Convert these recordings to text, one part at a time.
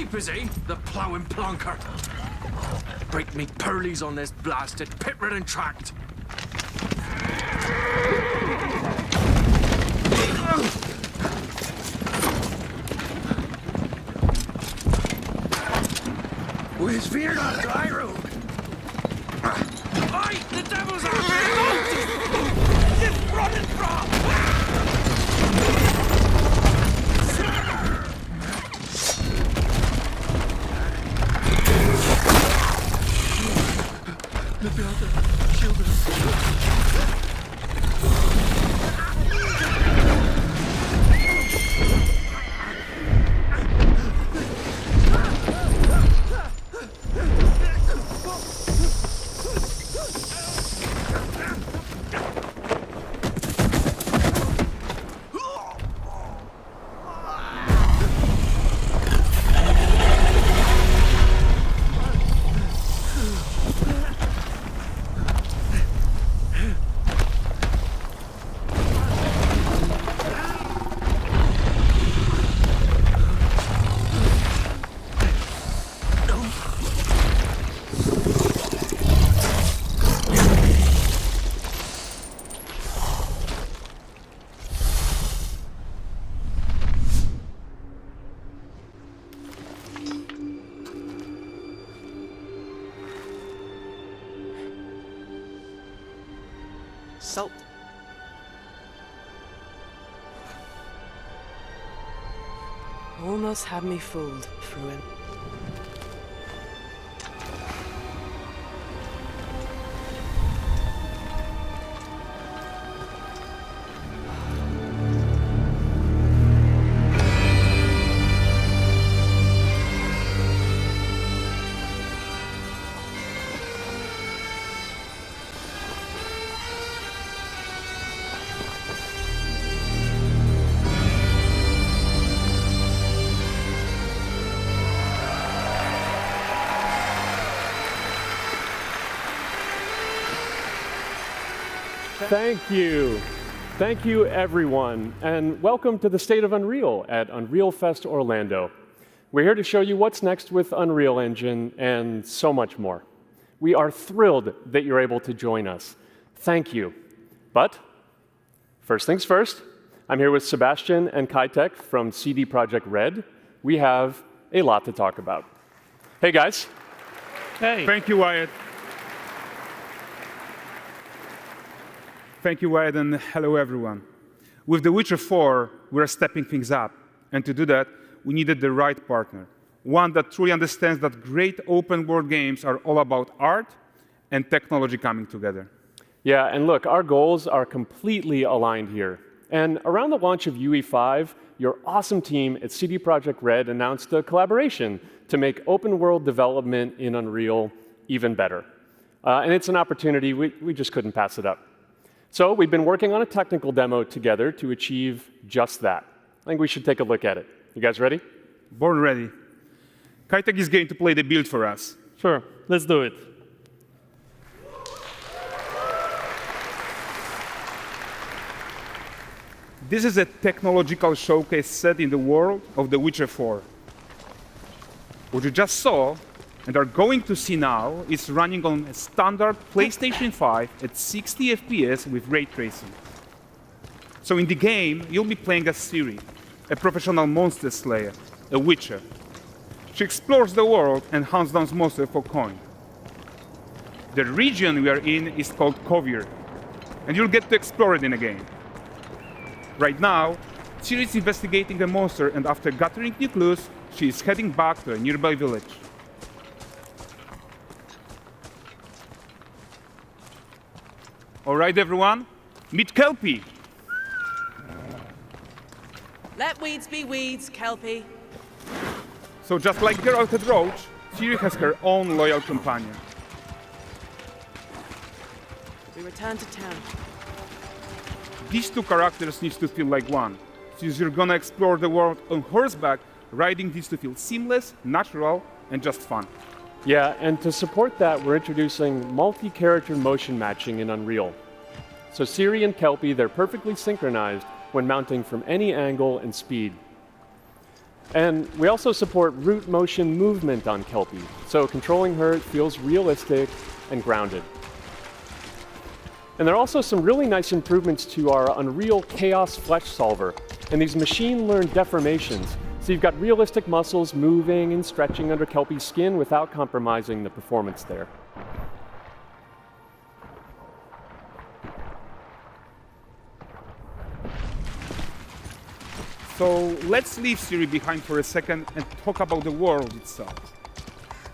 Asleep, is he? The ploughing plonker. Break me pearlies on this blasted pit-ridden tract. Where's Virna, Gyro? Aye, the devil's out there! It's running from! Look out there, shield her. Salt. Almost had me fooled, Fruin. Thank you. Thank you, everyone, and welcome to the State of Unreal at Unreal Fest Orlando. We're here to show you what's next with Unreal Engine and so much more. We are thrilled that you're able to join us. Thank you. But first things first, I'm here with Sebastian and Kitek from CD Projekt Red. We have a lot to talk about. Hey, guys. Hey. Thank you, Wyatt. Thank you, Wyatt, and hello, everyone. With The Witcher 4, we're stepping things up. And to do that, we needed the right partner, one that truly understands that great open-world games are all about art and technology coming together. Yeah, and look, our goals are completely aligned here. And around the launch of UE5, your awesome team at CD Projekt Red announced a collaboration to make open-world development in Unreal even better. And it's an opportunity, we just couldn't pass it up. So we've been working on a technical demo together to achieve just that. I think we should take a look at it. You guys ready? Born ready. Kitek is going to play the build for us. Sure, let's do it. This is a technological showcase set in the world of The Witcher 4. What you just saw and are going to see now is running on a standard PlayStation 5 at 60 FPS with ray tracing. So in the game, you'll be playing as Ciri, a professional monster slayer, a witcher. She explores the world and hunts down monsters for coin. The region we are in is called Kovir, and you'll get to explore it in a game. Right now, Ciri is investigating a monster, and after gathering new clues, she is heading back to a nearby village. All right, everyone, meet Kelpie. Let weeds be weeds, Kelpie. So just like Geralt and Roach, Ciri has her own loyal companion. We return to town. These two characters need to feel like one. Since you're gonna explore the world on horseback, riding needs to feel seamless, natural, and just fun. Yeah, and to support that, we're introducing multi-character motion matching in Unreal. So Ciri and Kelpie, they're perfectly synchronized when mounting from any angle and speed. And we also support root motion movement on Kelpie, so controlling her feels realistic and grounded. And there are also some really nice improvements to our Unreal Chaos Flesh Solver and these machine-learned deformations. So you've got realistic muscles moving and stretching under Kelpie's skin without compromising the performance there. So let's leave Siri behind for a second and talk about the world itself.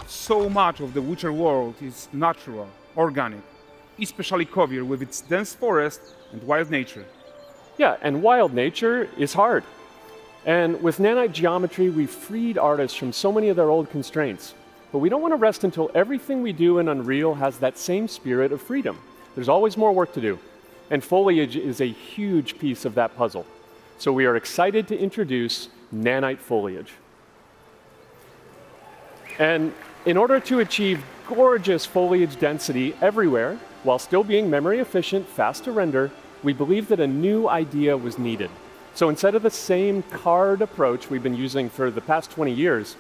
So much of the Witcher world is natural, organic, especially Kovir with its dense forest and wild nature. Yeah, and wild nature is hard. And with nanite geometry, we've freed artists from so many of their old constraints. But we don't want to rest until everything we do in Unreal has that same spirit of freedom. There's always more work to do. And foliage is a huge piece of that puzzle. So we are excited to introduce Nanite Foliage. And in order to achieve gorgeous foliage density everywhere, while still being memory efficient, fast to render, we believe that a new idea was needed. So instead of the same card approach we've been using for the past 20 years,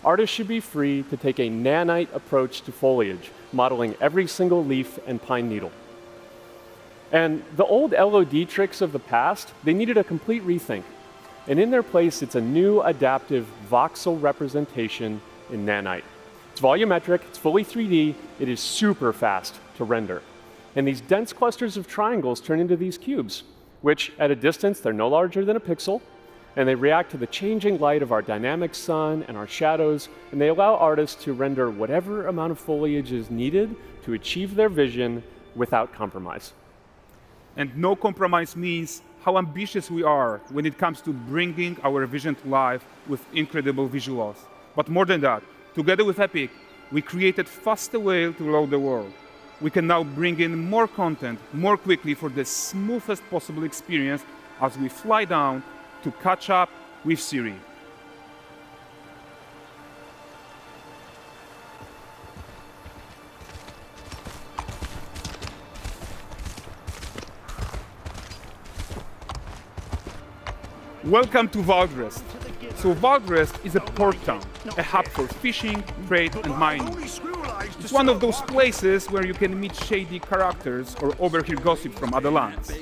artists should be free to take a nanite approach to foliage, modeling every single leaf and pine needle. And the old LOD tricks of the past, they needed a complete rethink. And in their place, it's a new adaptive voxel representation in nanite. It's volumetric, it's fully 3D, it is super fast to render. And these dense clusters of triangles turn into these cubes, which at a distance, they're no larger than a pixel, and they react to the changing light of our dynamic sun and our shadows, and they allow artists to render whatever amount of foliage is needed to achieve their vision without compromise. And no compromise means how ambitious we are when it comes to bringing our vision to life with incredible visuals. But more than that, together with Epic, we created faster way to load the world. We can now bring in more content more quickly for the smoothest possible experience as we fly down to catch up with Siri. Welcome to Valdrest. So Valdrest is a port town, a hub for fishing, trade and mining. It's one of those places where you can meet shady characters or overhear gossip from other lands.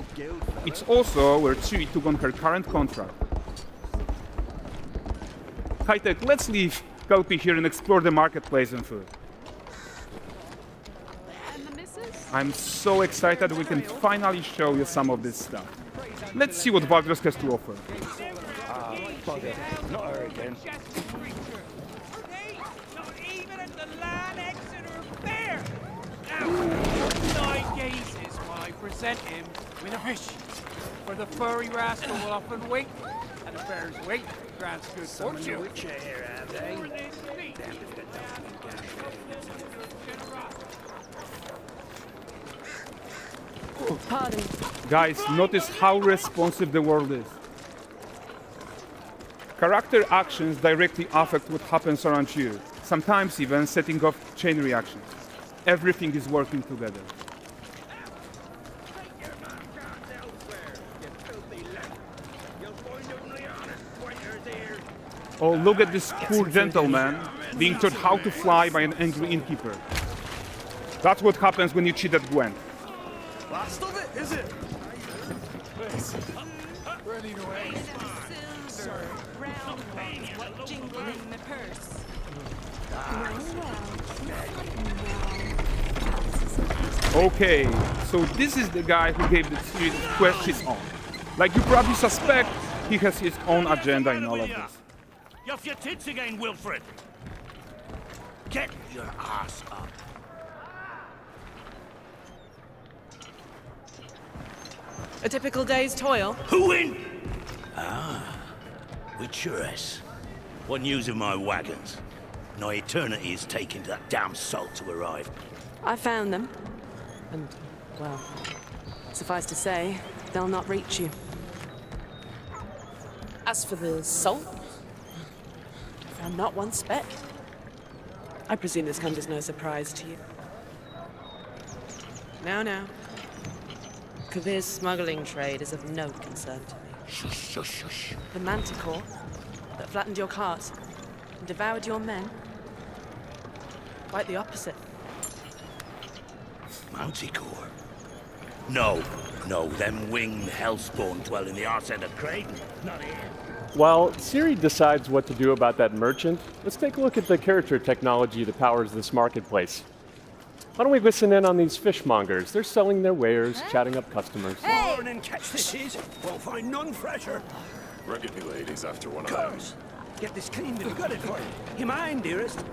It's also where Ciri took on her current contract. High-tech, let's leave Kelpie here and explore the marketplace and food. I'm so excited we can finally show you some of this stuff. Let's see what Valdrest has to offer. Bugger. Not her again. Not even at the Land Exeter Fair! Now, 9 gazes while I present him with a fish. For the furry rascal will often wait, and the fair's weight grants good fortune. Here, have they? Pardon. Guys, notice how responsive the world is. Character actions directly affect what happens around you, sometimes even setting off chain reactions. Everything is working together. Oh, look at this poor gentleman being taught how to fly by an angry innkeeper. That's what happens when you cheat at Gwent. Last of it, is it? Running away. Silver, round ones, what jingle in the purse. Okay, so this is the guy who gave the series quest his own. Like you probably suspect, he has his own agenda in all of this. You're off your tits again, Wilfred. Get your ass up. A typical day's toil. Who in? Witcheress. What news of my wagons? No eternity is taking that damn salt to arrive. I found them. And, well, suffice to say, they'll not reach you. As for the salt, I found not one speck. I presume this comes as no surprise to you. Now. Kavir's smuggling trade is of no concern to me. Shush, shush, shush. The Manticore, that flattened your cars and devoured your men? Quite the opposite. Manticore? No, them winged hellspawn dwell in the arse end of Creighton. Not here. While Siri decides what to do about that merchant, let's take a look at the character technology that powers this marketplace. Why don't we listen in on these fishmongers? They're selling their wares, chatting up customers. Morning, catch this is. Won't find none fresher. Rugged me ladies after one of Course. Get this cleaned and gutted for you. You mind, dearest?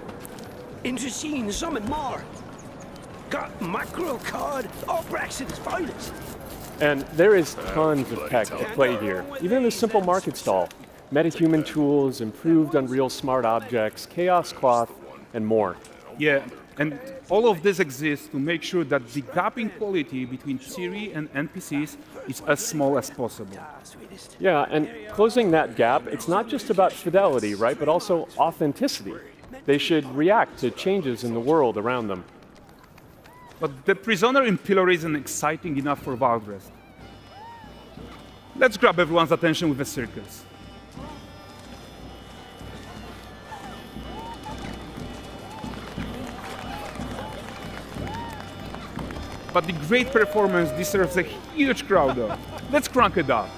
Into seeing something more. Got mackerel cod, all Braxton's finest. And there is tons of tech at play here, even in this simple market stall. Metahuman tools, improved Unreal smart objects, chaos cloth, and more. Yeah, and all of this exists to make sure that the gap in quality between Siri and NPCs is as small as possible. Yeah, and closing that gap, it's not just about fidelity, right, but also authenticity. They should react to changes in the world around them. But the prisoner in Pillory isn't exciting enough for Valdrest. Let's grab everyone's attention with a circus. But the great performance deserves a huge crowd though. Let's crank it up.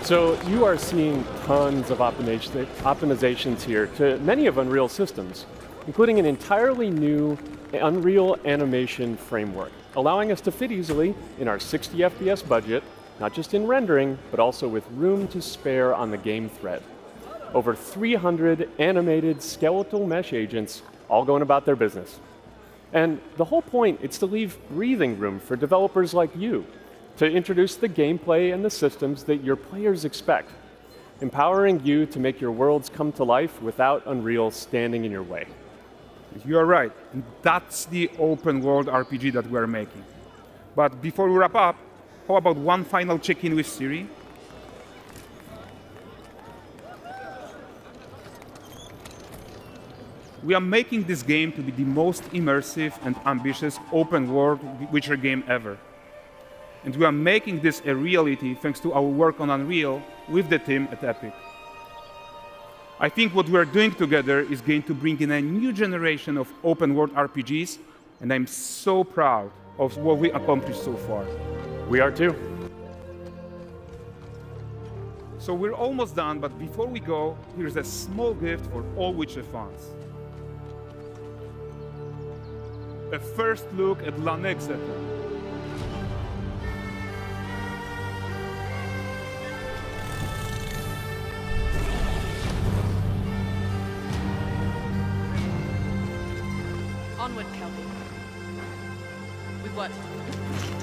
So you are seeing tons of optimizations here to many of Unreal systems, including an entirely new Unreal animation framework, allowing us to fit easily in our 60 FPS budget, not just in rendering, but also with room to spare on the game thread. Over 300 animated skeletal mesh agents all going about their business. And the whole point is to leave breathing room for developers like you to introduce the gameplay and the systems that your players expect, empowering you to make your worlds come to life without Unreal standing in your way. You are right. That's the open world RPG that we're making. But before we wrap up, how about one final check-in with Siri? We are making this game to be the most immersive and ambitious open world Witcher game ever. And we are making this a reality thanks to our work on Unreal with the team at Epic. I think what we are doing together is going to bring in a new generation of open world RPGs, and I'm so proud of what we accomplished so far. We are too. So we're almost done, but before we go, here's a small gift for all Witcher fans. A first look at Lanexeter. Onward, Kelby. With what?